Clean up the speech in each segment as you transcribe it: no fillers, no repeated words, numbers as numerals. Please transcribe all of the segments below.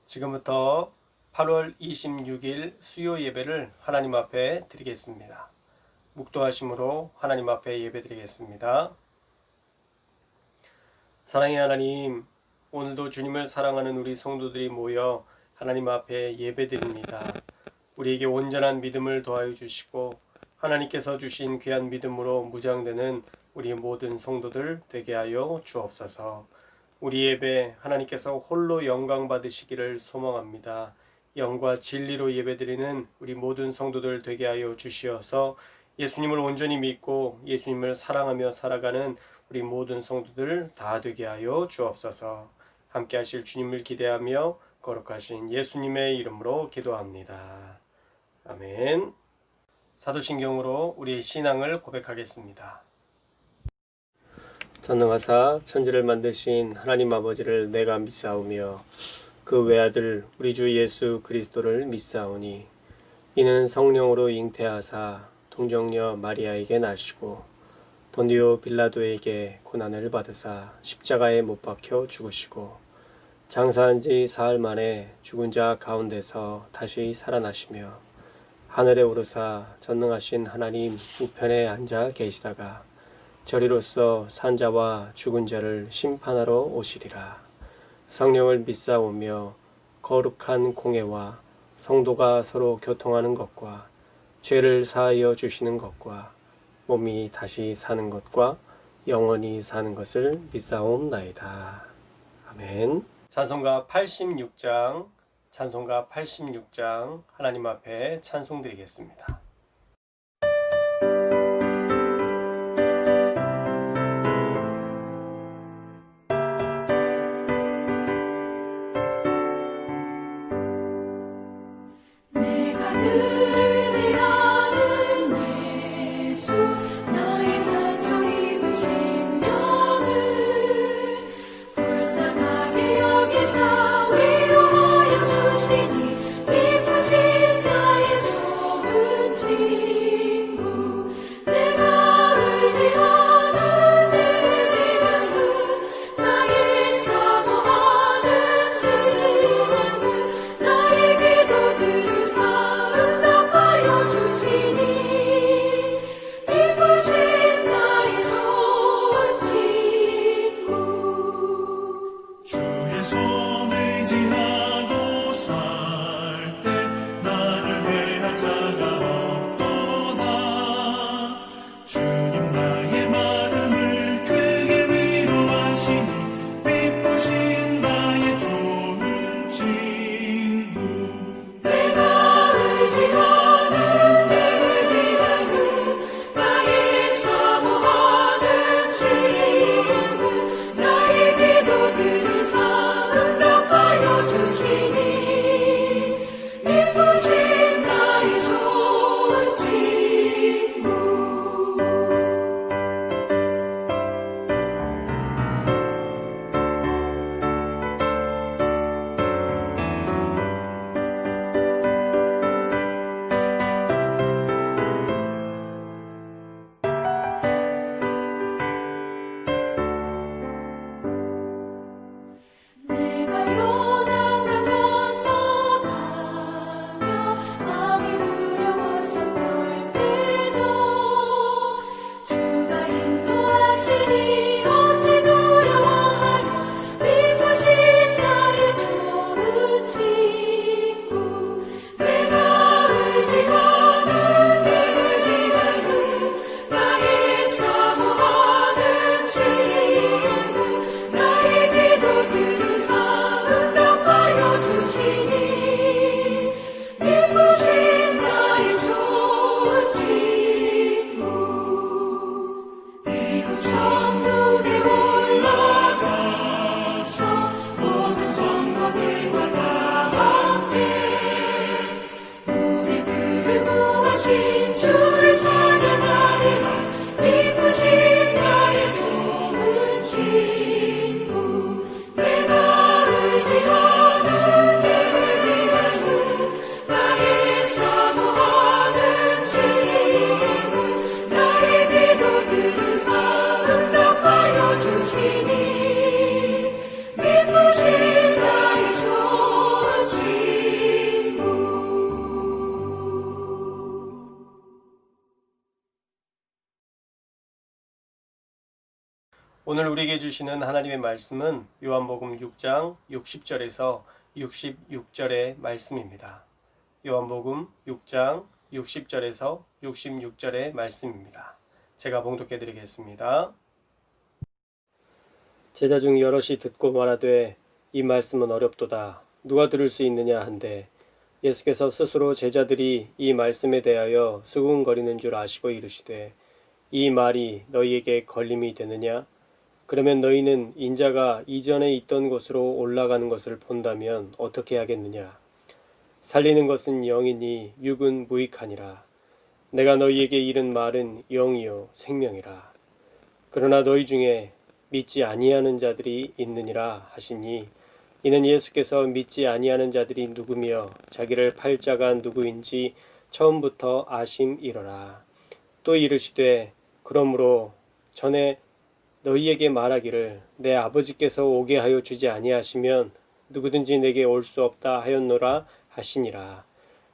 지금부터 8월 26일 수요 예배를 하나님 앞에 드리겠습니다. 묵도하심으로 하나님 앞에 예배 드리겠습니다. 사랑의 하나님, 오늘도 주님을 사랑하는 우리 성도들이 모여 하나님 앞에 예배 드립니다. 우리에게 온전한 믿음을 더하여 주시고 하나님께서 주신 귀한 믿음으로 무장되는 우리 모든 성도들 되게 하여 주옵소서. 우리 예배 하나님께서 홀로 영광 받으시기를 소망합니다. 영과 진리로 예배드리는 우리 모든 성도들 되게 하여 주시어서 예수님을 온전히 믿고 예수님을 사랑하며 살아가는 우리 모든 성도들 다 되게 하여 주옵소서. 함께 하실 주님을 기대하며 거룩하신 예수님의 이름으로 기도합니다. 아멘. 사도신경으로 우리의 신앙을 고백하겠습니다. 전능하사 천지를 만드신 하나님 아버지를 내가 믿사오며 그 외아들 우리 주 예수 그리스도를 믿사오니 이는 성령으로 잉태하사 동정녀 마리아에게 나시고 본디오 빌라도에게 고난을 받으사 십자가에 못 박혀 죽으시고 장사한 지 사흘 만에 죽은 자 가운데서 다시 살아나시며 하늘에 오르사 전능하신 하나님 우편에 앉아 계시다가 저리로서 산 자와 죽은 자를 심판하러 오시리라. 성령을 믿사오며 거룩한 공회와 성도가 서로 교통하는 것과 죄를 사하여 주시는 것과 몸이 다시 사는 것과 영원히 사는 것을 믿사옵나이다. 아멘. 찬송가 86장 하나님 앞에 찬송드리겠습니다. 주시니 미쁘신 나의 오늘 우리에게 주시는 하나님의 말씀은 요한복음 6장 60절에서 66절의 말씀입니다. 요한복음 6장 60절에서 66절의 말씀입니다. 제가 봉독해 드리겠습니다. 제자 중 여럿이 듣고 말하되 이 말씀은 어렵도다. 누가 들을 수 있느냐 한데 예수께서 스스로 제자들이 이 말씀에 대하여 수군거리는 줄 아시고 이르시되 이 말이 너희에게 걸림이 되느냐? 그러면 너희는 인자가 이전에 있던 곳으로 올라가는 것을 본다면 어떻게 하겠느냐? 살리는 것은 영이니 육은 무익하니라. 내가 너희에게 이른 말은 영이요 생명이라. 그러나 너희 중에 믿지 아니하는 자들이 있느니라 하시니 이는 예수께서 믿지 아니하는 자들이 누구며 자기를 팔 자가 누구인지 처음부터 아심이러라. 또 이르시되 그러므로 전에 너희에게 말하기를 내 아버지께서 오게 하여 주지 아니하시면 누구든지 내게 올 수 없다 하였노라 하시니라.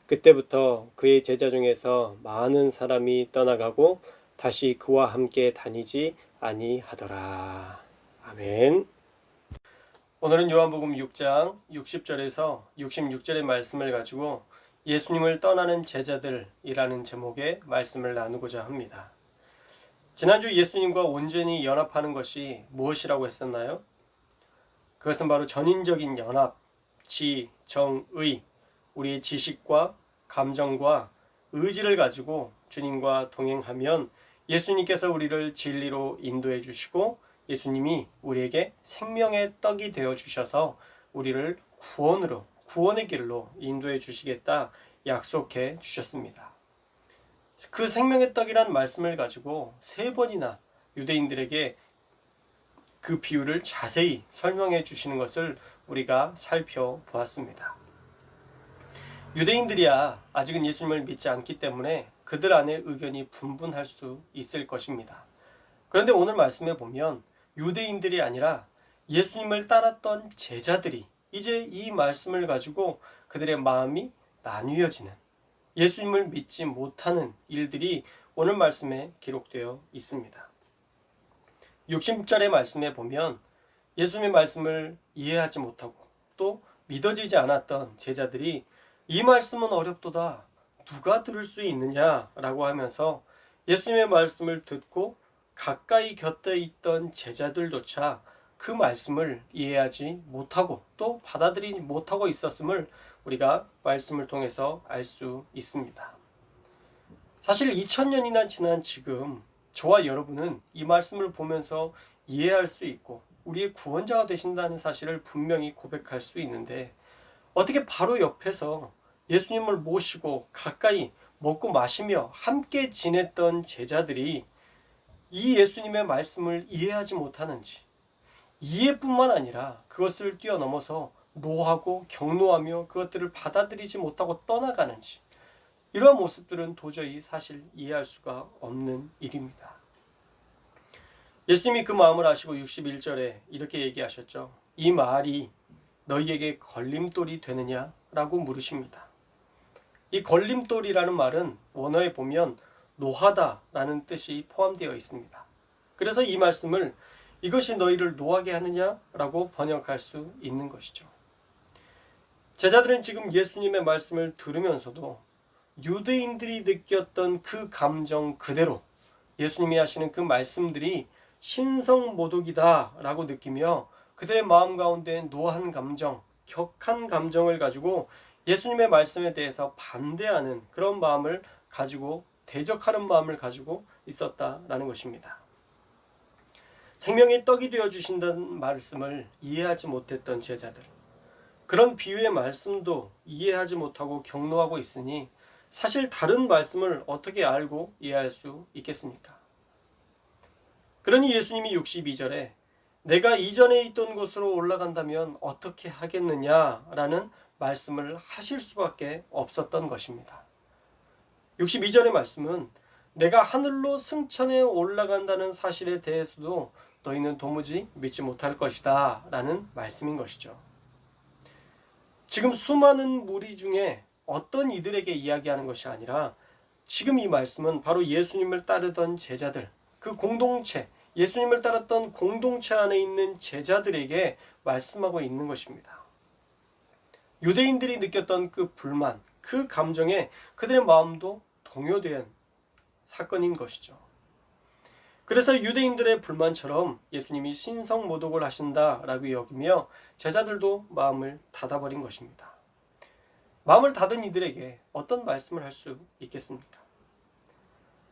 그때부터 그의 제자 중에서 많은 사람이 떠나가고 다시 그와 함께 다니지 아니하더라. 아멘. 오늘은 요한복음 6장 60절에서 66절의 말씀을 가지고 예수님을 떠나는 제자들이라는 제목의 말씀을 나누고자 합니다. 지난주 예수님과 온전히 연합하는 것이 무엇이라고 했었나요? 그것은 바로 전인적인 연합, 지, 정, 의, 우리의 지식과 감정과 의지를 가지고 주님과 동행하면 예수님께서 우리를 진리로 인도해 주시고 예수님이 우리에게 생명의 떡이 되어 주셔서 우리를 구원의 길로 인도해 주시겠다 약속해 주셨습니다. 그 생명의 떡이란 말씀을 가지고 3번이나 유대인들에게 그 비유를 자세히 설명해 주시는 것을 우리가 살펴보았습니다. 유대인들이야 아직은 예수님을 믿지 않기 때문에 그들 안에 의견이 분분할 수 있을 것입니다. 그런데 오늘 말씀에 보면 유대인들이 아니라 예수님을 따랐던 제자들이 이제 이 말씀을 가지고 그들의 마음이 나뉘어지는, 예수님을 믿지 못하는 일들이 오늘 말씀에 기록되어 있습니다. 60절의 말씀에 보면 예수님의 말씀을 이해하지 못하고 또 믿어지지 않았던 제자들이 이 말씀은 어렵도다. 누가 들을 수 있느냐라고 하면서 예수님의 말씀을 듣고 가까이 곁에 있던 제자들조차 그 말씀을 이해하지 못하고 또 받아들이지 못하고 있었음을 우리가 말씀을 통해서 알 수 있습니다. 사실 2000년이나 지난 지금 저와 여러분은 이 말씀을 보면서 이해할 수 있고 우리의 구원자가 되신다는 사실을 분명히 고백할 수 있는데 어떻게 바로 옆에서 예수님을 모시고 가까이 먹고 마시며 함께 지냈던 제자들이 이 예수님의 말씀을 이해하지 못하는지, 이해뿐만 아니라 그것을 뛰어넘어서 노하고 격노하며 그것들을 받아들이지 못하고 떠나가는지, 이러한 모습들은 도저히 사실 이해할 수가 없는 일입니다. 예수님이 그 마음을 아시고 61절에 이렇게 얘기하셨죠. 이 말이 너희에게 걸림돌이 되느냐? 라고 물으십니다. 이 걸림돌이라는 말은 원어에 보면 노하다라는 뜻이 포함되어 있습니다. 그래서 이 말씀을 이것이 너희를 노하게 하느냐라고 번역할 수 있는 것이죠. 제자들은 지금 예수님의 말씀을 들으면서도 유대인들이 느꼈던 그 감정 그대로 예수님이 하시는 그 말씀들이 신성모독이다라고 느끼며 그들의 마음 가운데 노한 감정, 격한 감정을 가지고 예수님의 말씀에 대해서 반대하는 그런 마음을 가지고 대적하는 마음을 가지고 있었다라는 것입니다. 생명의 떡이 되어 주신다는 말씀을 이해하지 못했던 제자들, 그런 비유의 말씀도 이해하지 못하고 격노하고 있으니 사실 다른 말씀을 어떻게 알고 이해할 수 있겠습니까? 그러니 예수님이 62절에 내가 이전에 있던 곳으로 올라간다면 어떻게 하겠느냐라는 말씀을 하실 수밖에 없었던 것입니다. 62절의 말씀은 내가 하늘로 승천해 올라간다는 사실에 대해서도 너희는 도무지 믿지 못할 것이다 라는 말씀인 것이죠. 지금 수많은 무리 중에 어떤 이들에게 이야기하는 것이 아니라 지금 이 말씀은 바로 예수님을 따르던 제자들, 그 공동체, 예수님을 따랐던 공동체 안에 있는 제자들에게 말씀하고 있는 것입니다. 유대인들이 느꼈던 그 불만, 그 감정에 그들의 마음도 동요된 사건인 것이죠. 그래서 유대인들의 불만처럼 예수님이 신성모독을 하신다라고 여기며 제자들도 마음을 닫아버린 것입니다. 마음을 닫은 이들에게 어떤 말씀을 할 수 있겠습니까?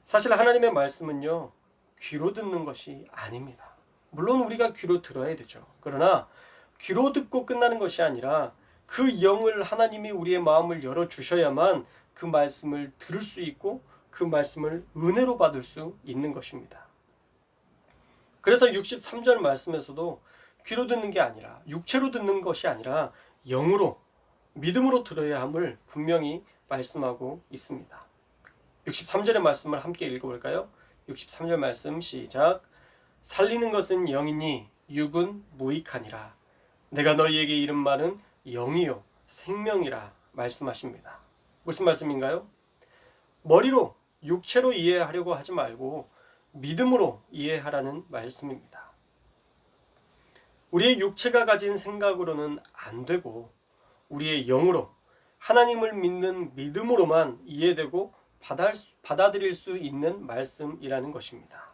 사실 하나님의 말씀은요, 귀로 듣는 것이 아닙니다. 물론 우리가 귀로 들어야 되죠. 그러나 귀로 듣고 끝나는 것이 아니라 그 영을 하나님이 우리의 마음을 열어주셔야만 그 말씀을 들을 수 있고 그 말씀을 은혜로 받을 수 있는 것입니다. 그래서 63절 말씀에서도 귀로 듣는 게 아니라 육체로 듣는 것이 아니라 영으로 믿음으로 들어야 함을 분명히 말씀하고 있습니다. 63절의 말씀을 함께 읽어볼까요? 63절 말씀 시작. 살리는 것은 영이니 육은 무익하니라. 내가 너희에게 이른 말은 영이요 생명이라 말씀하십니다. 무슨 말씀인가요? 머리로 육체로 이해하려고 하지 말고 믿음으로 이해하라는 말씀입니다. 우리의 육체가 가진 생각으로는 안 되고 우리의 영으로 하나님을 믿는 믿음으로만 이해되고 받아들일 수 있는 말씀이라는 것입니다.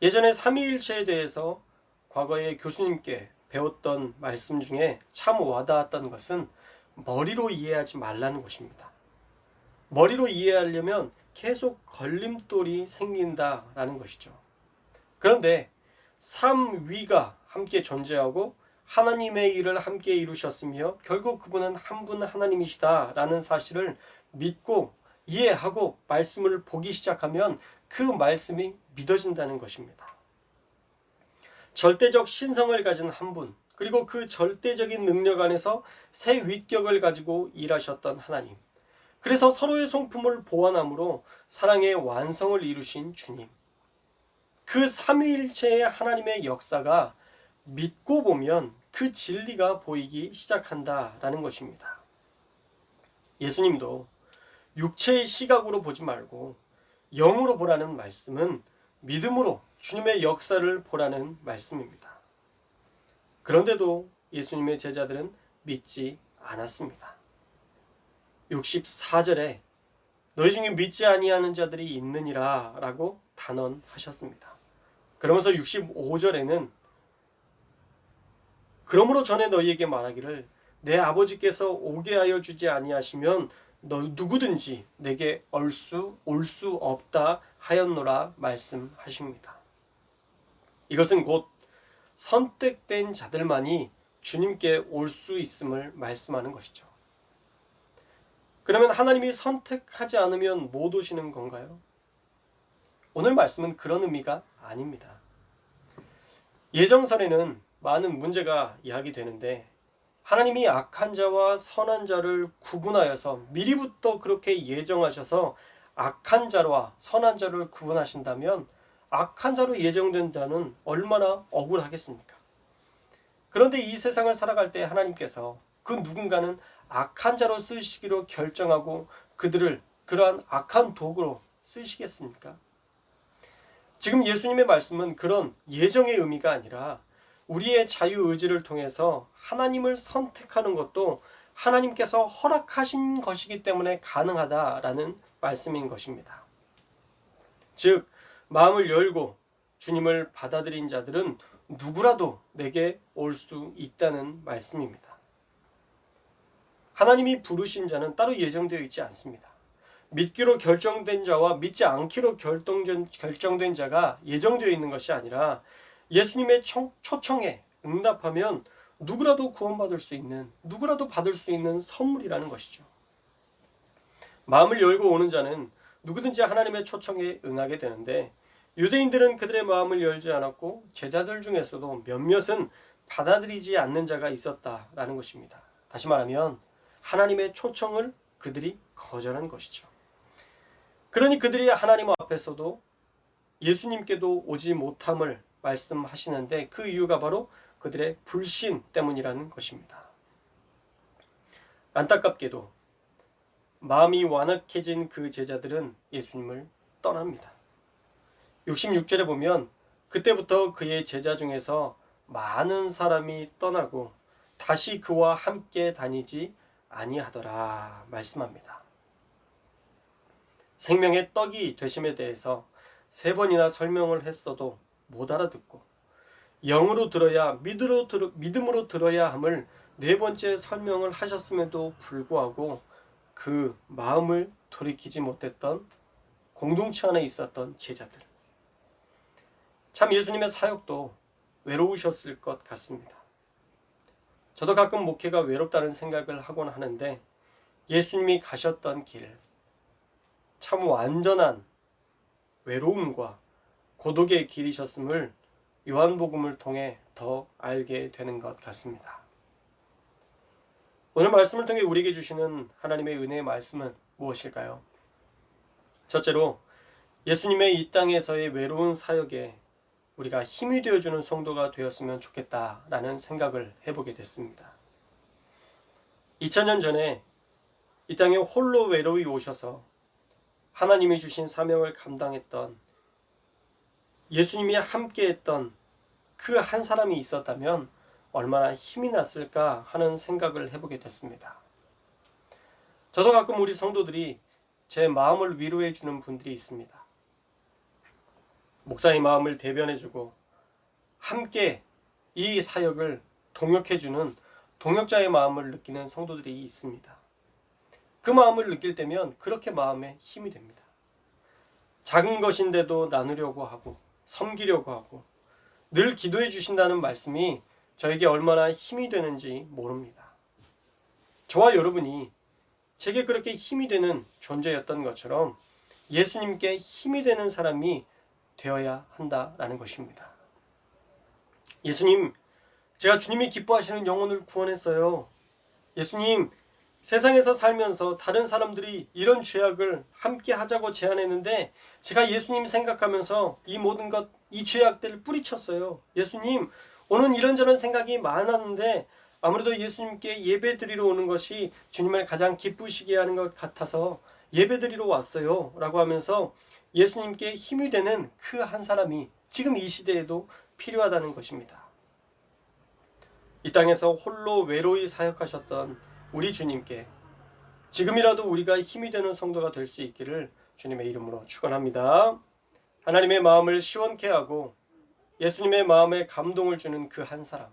예전에 삼위일체에 대해서 과거에 교수님께 배웠던 말씀 중에 참 와닿았던 것은 머리로 이해하지 말라는 것입니다. 머리로 이해하려면 계속 걸림돌이 생긴다라는 것이죠. 그런데 삼위가 함께 존재하고 하나님의 일을 함께 이루셨으며 결국 그분은 한 분 하나님이시다라는 사실을 믿고 이해하고 말씀을 보기 시작하면 그 말씀이 믿어진다는 것입니다. 절대적 신성을 가진 한 분, 그리고 그 절대적인 능력 안에서 새 위격을 가지고 일하셨던 하나님, 그래서 서로의 성품을 보완함으로 사랑의 완성을 이루신 주님, 그 삼위일체의 하나님의 역사가 믿고 보면 그 진리가 보이기 시작한다라는 것입니다. 예수님도 육체의 시각으로 보지 말고 영으로 보라는 말씀은 믿음으로 주님의 역사를 보라는 말씀입니다. 그런데도 예수님의 제자들은 믿지 않았습니다. 64절에 너희 중에 믿지 아니하는 자들이 있느니라 라고 단언하셨습니다. 그러면서 65절에는 그러므로 전에 너희에게 말하기를 내 아버지께서 오게 하여 주지 아니하시면 너 누구든지 내게 올 수 없다 하였노라 말씀하십니다. 이것은 곧 선택된 자들만이 주님께 올 수 있음을 말씀하는 것이죠. 그러면 하나님이 선택하지 않으면 못 오시는 건가요? 오늘 말씀은 그런 의미가 아닙니다. 예정설에는 많은 문제가 이야기되는데 하나님이 악한 자와 선한 자를 구분하여서 미리부터 그렇게 예정하셔서 악한 자와 선한 자를 구분하신다면 악한 자로 예정된 자는 얼마나 억울하겠습니까? 그런데 이 세상을 살아갈 때 하나님께서 그 누군가는 악한 자로 쓰시기로 결정하고 그들을 그러한 악한 도구로 쓰시겠습니까? 지금 예수님의 말씀은 그런 예정의 의미가 아니라 우리의 자유의지를 통해서 하나님을 선택하는 것도 하나님께서 허락하신 것이기 때문에 가능하다라는 말씀인 것입니다. 즉 마음을 열고 주님을 받아들인 자들은 누구라도 내게 올 수 있다는 말씀입니다. 하나님이 부르신 자는 따로 예정되어 있지 않습니다. 믿기로 결정된 자와 믿지 않기로 결정된 자가 예정되어 있는 것이 아니라 예수님의 초청에 응답하면 누구라도 구원받을 수 있는, 누구라도 받을 수 있는 선물이라는 것이죠. 마음을 열고 오는 자는 누구든지 하나님의 초청에 응하게 되는데 유대인들은 그들의 마음을 열지 않았고 제자들 중에서도 몇몇은 받아들이지 않는 자가 있었다라는 것입니다. 다시 말하면 하나님의 초청을 그들이 거절한 것이죠. 그러니 그들이 하나님 앞에서도 예수님께도 오지 못함을 말씀하시는데 그 이유가 바로 그들의 불신 때문이라는 것입니다. 안타깝게도 마음이 완악해진 그 제자들은 예수님을 떠납니다. 66절에 보면 그때부터 그의 제자 중에서 많은 사람이 떠나고 다시 그와 함께 다니지 아니하더라 말씀합니다. 생명의 떡이 되심에 대해서 3번이나 설명을 했어도 못 알아듣고 영으로 들어야 믿음으로 들어야 함을 4번째 설명을 하셨음에도 불구하고 그 마음을 돌이키지 못했던 공동체 안에 있었던 제자들. 참 예수님의 사역도 외로우셨을 것 같습니다. 저도 가끔 목회가 외롭다는 생각을 하곤 하는데 예수님이 가셨던 길, 참 완전한 외로움과 고독의 길이셨음을 요한복음을 통해 더 알게 되는 것 같습니다. 오늘 말씀을 통해 우리에게 주시는 하나님의 은혜의 말씀은 무엇일까요? 첫째로 예수님의 이 땅에서의 외로운 사역에 우리가 힘이 되어주는 성도가 되었으면 좋겠다라는 생각을 해보게 됐습니다. 2000년 전에 이 땅에 홀로 외로이 오셔서 하나님이 주신 사명을 감당했던 예수님이 함께했던 그 한 사람이 있었다면 얼마나 힘이 났을까 하는 생각을 해보게 됐습니다. 저도 가끔 우리 성도들이 제 마음을 위로해 주는 분들이 있습니다. 목사의 마음을 대변해주고 함께 이 사역을 동역해주는 동역자의 마음을 느끼는 성도들이 있습니다. 그 마음을 느낄 때면 그렇게 마음에 힘이 됩니다. 작은 것인데도 나누려고 하고 섬기려고 하고 늘 기도해 주신다는 말씀이 저에게 얼마나 힘이 되는지 모릅니다. 저와 여러분이 제게 그렇게 힘이 되는 존재였던 것처럼 예수님께 힘이 되는 사람이 되어야 한다라는 것입니다. 예수님, 제가 주님이 기뻐하시는 영혼을 구원했어요. 예수님, 세상에서 살면서 다른 사람들이 이런 죄악을 함께 하자고 제안했는데 제가 예수님 생각하면서 이 모든 것, 이 죄악들을 뿌리쳤어요. 예수님, 오늘 이런저런 생각이 많았는데 아무래도 예수님께 예배 드리러 오는 것이 주님을 가장 기쁘시게 하는 것 같아서 예배 드리러 왔어요 라고 하면서 예수님께 힘이 되는 그 한 사람이 지금 이 시대에도 필요하다는 것입니다. 이 땅에서 홀로 외로이 사역하셨던 우리 주님께 지금이라도 우리가 힘이 되는 성도가 될 수 있기를 주님의 이름으로 축원합니다. 하나님의 마음을 시원케 하고 예수님의 마음에 감동을 주는 그 한 사람,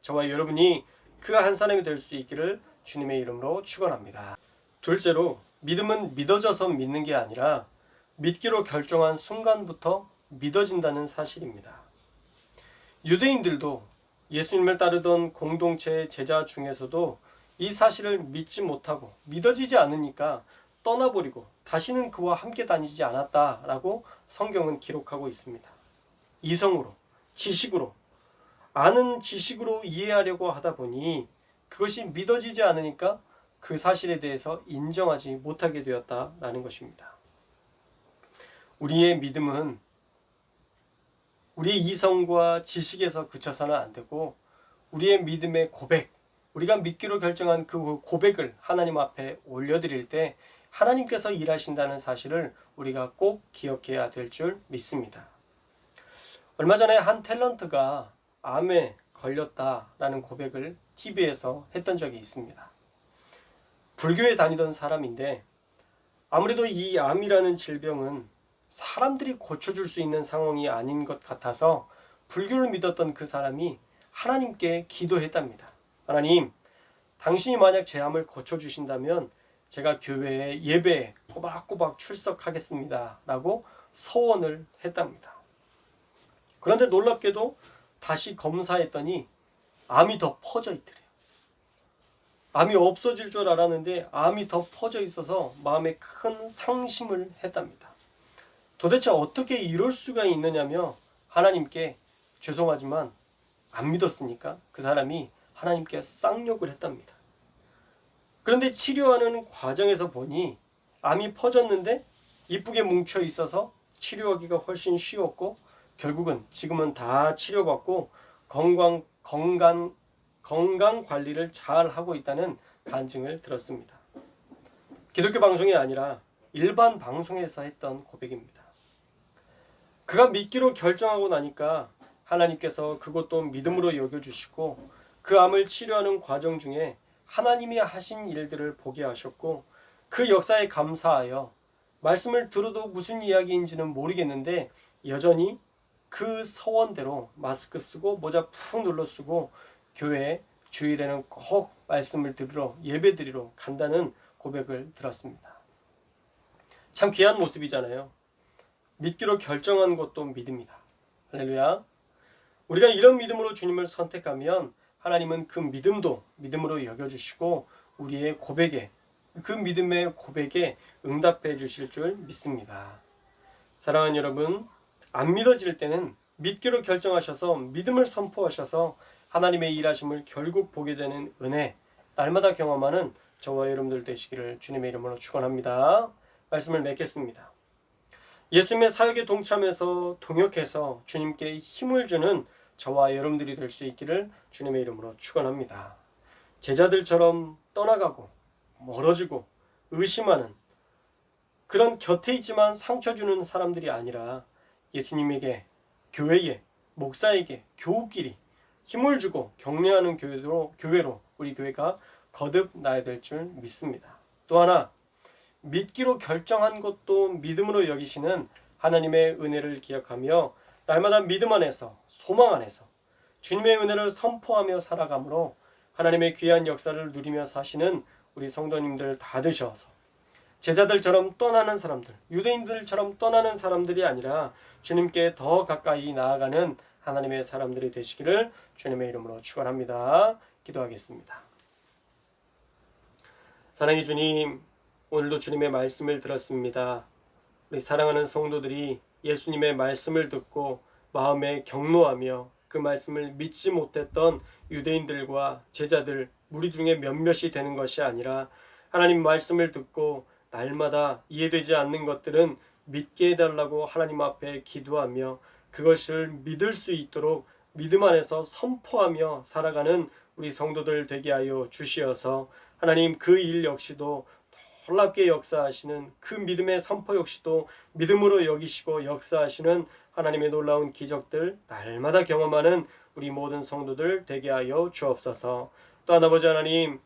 저와 여러분이 그 한 사람이 될 수 있기를 주님의 이름으로 축원합니다. 둘째로 믿음은 믿어져서 믿는 게 아니라 믿기로 결정한 순간부터 믿어진다는 사실입니다. 유대인들도 예수님을 따르던 공동체의 제자 중에서도 이 사실을 믿지 못하고 믿어지지 않으니까 떠나버리고 다시는 그와 함께 다니지 않았다라고 성경은 기록하고 있습니다. 이성으로, 지식으로, 아는 지식으로 이해하려고 하다 보니 그것이 믿어지지 않으니까 그 사실에 대해서 인정하지 못하게 되었다라는 것입니다. 우리의 믿음은 우리의 이성과 지식에서 그쳐서는 안 되고 우리의 믿음의 고백, 우리가 믿기로 결정한 그 고백을 하나님 앞에 올려드릴 때 하나님께서 일하신다는 사실을 우리가 꼭 기억해야 될 줄 믿습니다. 얼마 전에 한 탤런트가 암에 걸렸다라는 고백을 TV에서 했던 적이 있습니다. 불교에 다니던 사람인데 아무래도 이 암이라는 질병은 사람들이 고쳐줄 수 있는 상황이 아닌 것 같아서 불교를 믿었던 그 사람이 하나님께 기도했답니다. 하나님, 당신이 만약 제 암을 고쳐주신다면 제가 교회에 예배에 꼬박꼬박 출석하겠습니다 라고 서원을 했답니다. 그런데 놀랍게도 다시 검사했더니 암이 더 퍼져 있더래요. 암이 없어질 줄 알았는데 암이 더 퍼져 있어서 마음에 큰 상심을 했답니다. 도대체 어떻게 이럴 수가 있느냐며 하나님께 죄송하지만 안 믿었으니까 그 사람이 하나님께 쌍욕을 했답니다. 그런데 치료하는 과정에서 보니 암이 퍼졌는데 이쁘게 뭉쳐 있어서 치료하기가 훨씬 쉬웠고 결국은 지금은 다 치료받고 건강 관리를 잘 하고 있다는 간증을 들었습니다. 기독교 방송이 아니라 일반 방송에서 했던 고백입니다. 그가 믿기로 결정하고 나니까 하나님께서 그것도 믿음으로 여겨주시고 그 암을 치료하는 과정 중에 하나님이 하신 일들을 보게 하셨고 그 역사에 감사하여 말씀을 들어도 무슨 이야기인지는 모르겠는데 여전히 그 서원대로 마스크 쓰고 모자 푹 눌러 쓰고 교회에 주일에는 꼭 말씀을 들으러 예배 드리러 간다는 고백을 들었습니다. 참 귀한 모습이잖아요. 믿기로 결정한 것도 믿음이다. 할렐루야. 우리가 이런 믿음으로 주님을 선택하면 하나님은 그 믿음도 믿음으로 여겨주시고 우리의 고백에 그 믿음의 고백에 응답해 주실 줄 믿습니다. 사랑하는 여러분, 안 믿어질 때는 믿기로 결정하셔서 믿음을 선포하셔서 하나님의 일하심을 결국 보게 되는 은혜 날마다 경험하는 저와 여러분들 되시기를 주님의 이름으로 축원합니다. 말씀을 맺겠습니다. 예수님의 사역에 동참해서 동역해서 주님께 힘을 주는 저와 여러분들이 될 수 있기를 주님의 이름으로 축원합니다. 제자들처럼 떠나가고 멀어지고 의심하는 그런 곁에 있지만 상처 주는 사람들이 아니라 예수님에게, 교회에, 목사에게, 교우끼리 힘을 주고 격려하는 교회로 우리 교회가 거듭나야 될 줄 믿습니다. 또 하나, 믿기로 결정한 것도 믿음으로 여기시는 하나님의 은혜를 기억하며 날마다 믿음 안에서, 소망 안에서 주님의 은혜를 선포하며 살아가므로 하나님의 귀한 역사를 누리며 사시는 우리 성도님들 다 되셔서 제자들처럼 떠나는 사람들, 유대인들처럼 떠나는 사람들이 아니라 주님께 더 가까이 나아가는 하나님의 사람들이 되시기를 주님의 이름으로 축원합니다. 기도하겠습니다. 사랑의 주님, 오늘도 주님의 말씀을 들었습니다. 우리 사랑하는 성도들이 예수님의 말씀을 듣고 마음에 격노하며 그 말씀을 믿지 못했던 유대인들과 제자들, 무리 중에 몇몇이 되는 것이 아니라 하나님 말씀을 듣고 날마다 이해되지 않는 것들은 믿게 해달라고 하나님 앞에 기도하며 그것을 믿을 수 있도록 믿음 안에서 선포하며 살아가는 우리 성도들 되게 하여 주시어서 하나님 그 일 역시도 놀랍게 역사하시는 그 믿음의 선포 역시도 믿음으로 여기시고 역사하시는 하나님의 놀라운 기적들 날마다 경험하는 우리 모든 성도들 되게 하여 주옵소서. 또한 아버지 하나님,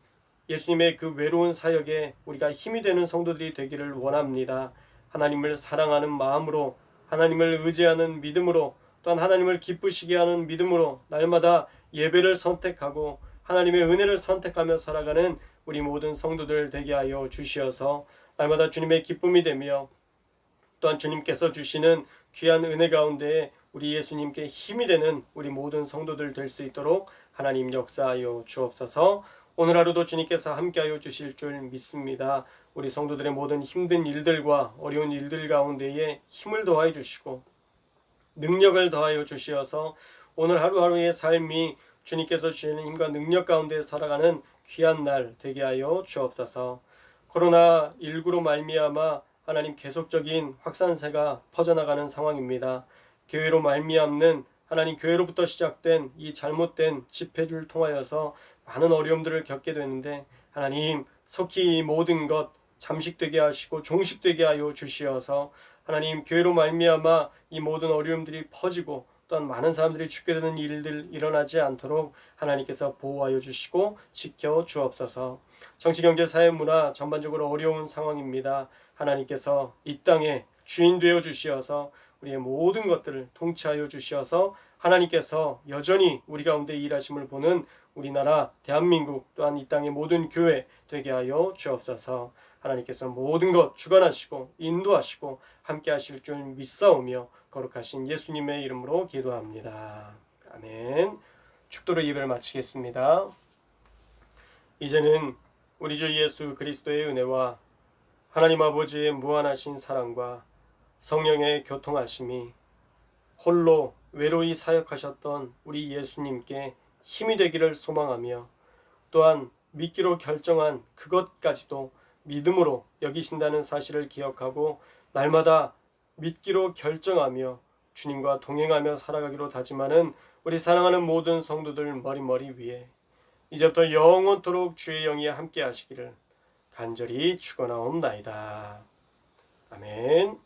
예수님의 그 외로운 사역에 우리가 힘이 되는 성도들이 되기를 원합니다. 하나님을 사랑하는 마음으로, 하나님을 의지하는 믿음으로, 또한 하나님을 기쁘시게 하는 믿음으로 날마다 예배를 선택하고 하나님의 은혜를 선택하며 살아가는 우리 모든 성도들 되게 하여 주시어서 날마다 주님의 기쁨이 되며 또한 주님께서 주시는 귀한 은혜 가운데 우리 예수님께 힘이 되는 우리 모든 성도들 될 수 있도록 하나님 역사하여 주옵소서. 오늘 하루도 주님께서 함께하여 주실 줄 믿습니다. 우리 성도들의 모든 힘든 일들과 어려운 일들 가운데에 힘을 더하여 주시고 능력을 더하여 주시어서 오늘 하루하루의 삶이 주님께서 주시는 힘과 능력 가운데 살아가는 귀한 날 되게 하여 주옵소서. 코로나19로 말미암아 하나님 계속적인 확산세가 퍼져나가는 상황입니다. 교회로 말미암는 하나님 교회로부터 시작된 이 잘못된 집회를 통하여서 많은 어려움들을 겪게 되는데 하나님 속히 이 모든 것 잠식되게 하시고 종식되게 하여 주시어서 하나님 교회로 말미암아 이 모든 어려움들이 퍼지고 또한 많은 사람들이 죽게 되는 일들 일어나지 않도록 하나님께서 보호하여 주시고 지켜 주옵소서. 정치, 경제, 사회, 문화 전반적으로 어려운 상황입니다. 하나님께서 이 땅에 주인 되어 주시어서 우리의 모든 것들을 통치하여 주시어서 하나님께서 여전히 우리 가운데 일하심을 보는 우리나라 대한민국 또한 이 땅의 모든 교회 되게 하여 주옵소서. 하나님께서 모든 것 주관하시고 인도하시고 함께 하실 줄 믿사오며 거룩하신 예수님의 이름으로 기도합니다. 아멘. 축도로 예배를 마치겠습니다. 이제는 우리 주 예수 그리스도의 은혜와 하나님 아버지의 무한하신 사랑과 성령의 교통하심이 홀로 외로이 사역하셨던 우리 예수님께 힘이 되기를 소망하며 또한 믿기로 결정한 그것까지도 믿음으로 여기신다는 사실을 기억하고 날마다 믿기로 결정하며 주님과 동행하며 살아가기로 다짐하는 우리 사랑하는 모든 성도들 머리 위에 이제부터 영원토록 주의 영이 함께 하시기를 간절히 축원하옵나이다. 아멘.